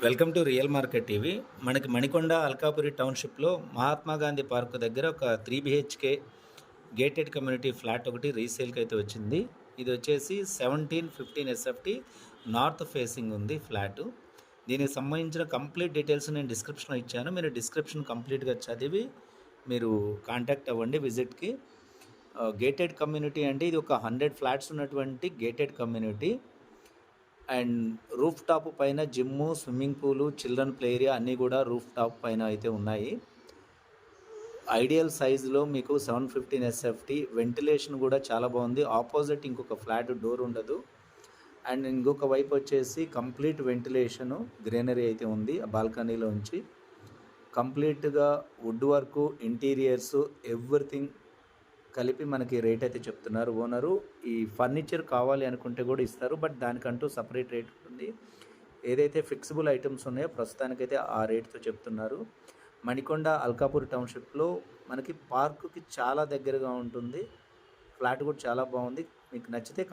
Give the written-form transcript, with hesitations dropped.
Welcome to real market TV. మనకి Manikonda Alkapuri టౌన్షిప్లో Mahatma Gandhi park దగ్గర ఒక 3 బిహెచ్కే గేటెడ్ కమ్యూనిటీ ఫ్లాట్ ఒకటి రీసేల్కి అయితే వచ్చింది. ఇది వచ్చేసి 1715 ఎస్ఎఫ్టీ నార్త్ ఫేసింగ్ ఉంది ఫ్లాటు. దీనికి సంబంధించిన కంప్లీట్ డీటెయిల్స్ నేను డిస్క్రిప్షన్లో ఇచ్చాను. మీరు డిస్క్రిప్షన్ కంప్లీట్గా చదివి మీరు కాంటాక్ట్ అవ్వండి విజిట్కి. గేటెడ్ కమ్యూనిటీ అంటే ఇది ఒక 100 ఫ్లాట్స్ ఉన్నటువంటి gated community. And roof top పైన gym, swimming pool, children play area అన్నీ కూడా రూఫ్ టాప్ పైన అయితే ఉన్నాయి. ఐడియల్ సైజులో మీకు 715 ఎస్ఎఫ్టీ. వెంటిలేషన్ కూడా చాలా బాగుంది. ఆపోజిట్ ఇంకొక ఫ్లాట్ డోర్ ఉండదు. అండ్ ఇంకొక వైపు వచ్చేసి కంప్లీట్ వెంటిలేషను, గ్రీనరీ అయితే ఉంది ఆ బాల్కనీలోంచి. కంప్లీట్గా వుడ్ వర్క్, ఇంటీరియర్స్, ఎవ్రీథింగ్ కలిపి మనకి రేట్ అయితే చెప్తున్నారు ఓనరు. ఈ ఫర్నిచర్ కావాలి అనుకుంటే కూడా ఇస్తారు, బట్ దానికంటూ సపరేట్ రేట్ ఉంటుంది. ఏదైతే ఫిక్సిబుల్ ఐటమ్స్ ఉన్నాయో ప్రస్తుతానికైతే ఆ రేట్తో చెప్తున్నారు. మణికొండ అల్కాపూర్ టౌన్షిప్లో మనకి పార్కుకి చాలా దగ్గరగా ఉంటుంది. ఫ్లాట్ కూడా చాలా బాగుంది. మీకు నచ్చితే